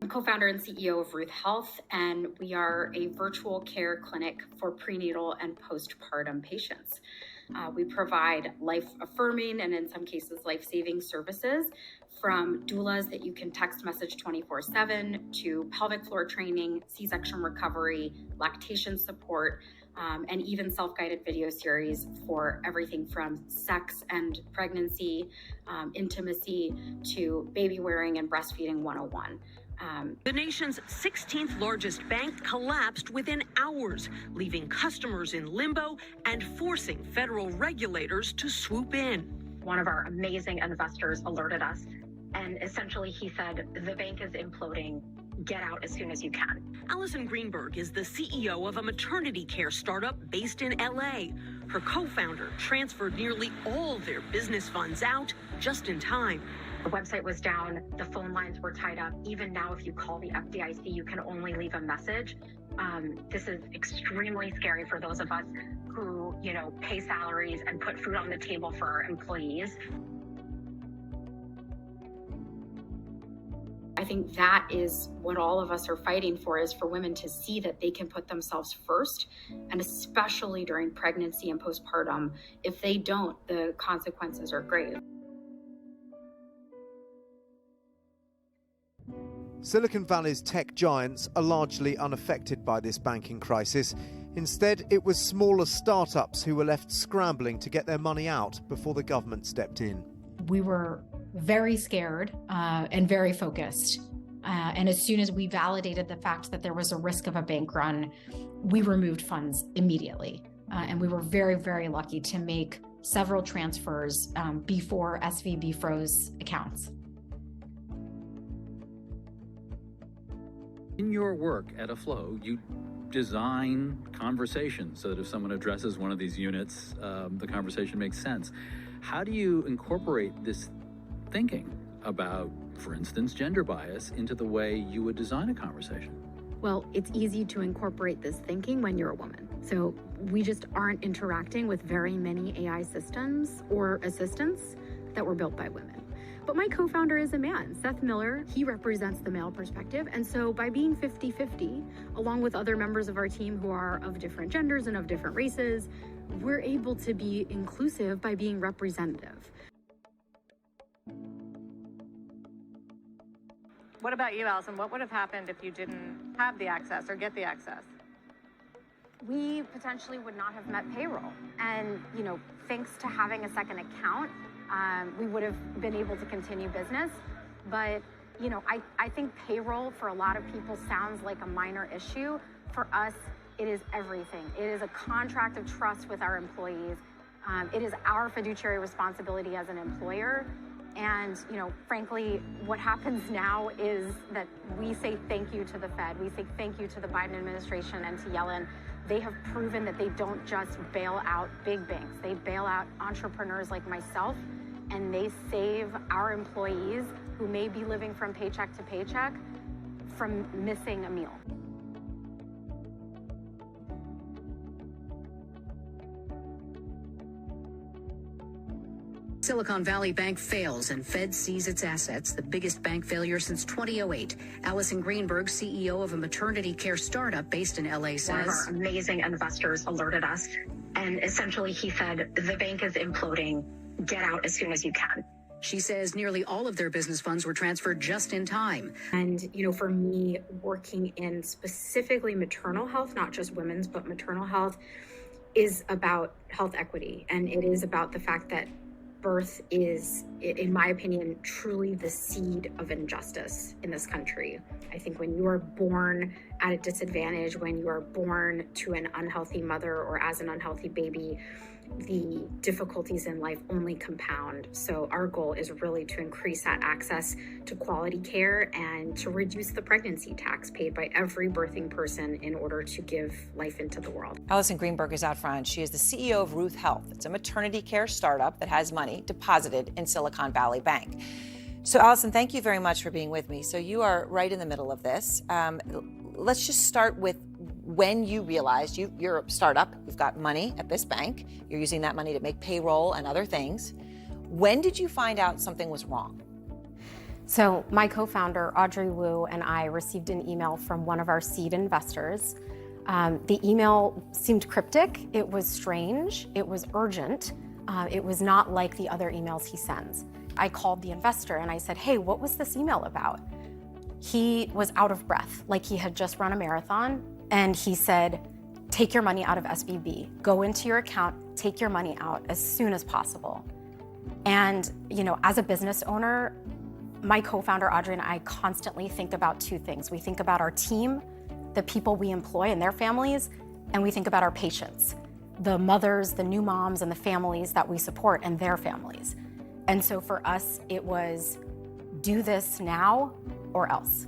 I'm co-founder and CEO of Ruth Health, and we are a virtual care clinic for prenatal and postpartum patients. We provide life-affirming and in some cases life-saving services, from doulas that you can text message 24/7 to pelvic floor training, C-section recovery, lactation support, and even self-guided video series for everything from sex and pregnancy, intimacy, to baby wearing and breastfeeding 101. The nation's 16th largest bank collapsed within hours, leaving customers in limbo and forcing federal regulators to swoop in. One of our amazing investors alerted us, and essentially he said, the bank is imploding. Get out as soon as you can. Alison Greenberg is the CEO of a maternity care startup based in LA. Her co-founder transferred nearly all their business funds out just in time. The website was down, the phone lines were tied up. Even now, if you call the FDIC, you can only leave a message. This is extremely scary for those of us who, pay salaries and put food on the table for our employees. I think that is what all of us are fighting for, is for women to see that they can put themselves first, and especially during pregnancy and postpartum. If they don't, the consequences are grave. Silicon Valley's tech giants are largely unaffected by this banking crisis. Instead, it was smaller startups who were left scrambling to get their money out before the government stepped in. We were very scared and very focused. And as soon as we validated the fact that there was a risk of a bank run, we removed funds immediately. And we were very, very lucky to make several transfers before SVB froze accounts. In your work at Aflow, you design conversations so that if someone addresses one of these units, the conversation makes sense. How do you incorporate this thinking about, for instance, gender bias into the way you would design a conversation? Well, it's easy to incorporate this thinking when you're a woman. So we just aren't interacting with very many AI systems or assistants that were built by women. But my co-founder is a man, Seth Miller. He represents the male perspective. And so by being 50-50, along with other members of our team who are of different genders and of different races, we're able to be inclusive by being representative. What about you, Alison? What would have happened if you didn't have the access or get the access? We potentially would not have met payroll. And, thanks to having a second account, we would have been able to continue business. But, I think payroll for a lot of people sounds like a minor issue. For us, it is everything. It is a contract of trust with our employees. It is our fiduciary responsibility as an employer. And, frankly, what happens now is that we say thank you to the Fed. We say thank you to the Biden administration and to Yellen. They have proven that they don't just bail out big banks. They bail out entrepreneurs like myself, and they save our employees who may be living from paycheck to paycheck from missing a meal. Silicon Valley Bank fails and Fed sees its assets, the biggest bank failure since 2008. Alison Greenberg, CEO of a maternity care startup based in LA, says, one of our amazing investors alerted us, and essentially he said, the bank is imploding. Get out as soon as you can. She says nearly all of their business funds were transferred just in time. And, for me, working in specifically maternal health, not just women's, but maternal health, is about health equity. And it is about the fact that birth is, in my opinion, truly the seed of injustice in this country. I think when you are born at a disadvantage, when you are born to an unhealthy mother or as an unhealthy baby, the difficulties in life only compound. So our goal is really to increase that access to quality care and to reduce the pregnancy tax paid by every birthing person in order to give life into the world. Alison Greenberg is out front. She is the CEO of Ruth Health. It's a maternity care startup that has money deposited in Silicon Valley Bank. So Alison, thank you very much for being with me. So you are right in the middle of this. Let's just start with when you realized you're a startup, you've got money at this bank, you're using that money to make payroll and other things. When did you find out something was wrong? So my co-founder, Audrey Wu, and I received an email from one of our seed investors. The email seemed cryptic. It was strange. It was urgent. It was not like the other emails he sends. I called the investor and I said, hey, what was this email about? He was out of breath, like he had just run a marathon. And he said, take your money out of SVB. Go into your account, take your money out as soon as possible. And, as a business owner, my co-founder Audrey and I constantly think about two things. We think about our team, the people we employ and their families, and we think about our patients, the mothers, the new moms, and the families that we support and their families. And so for us, it was do this now or else.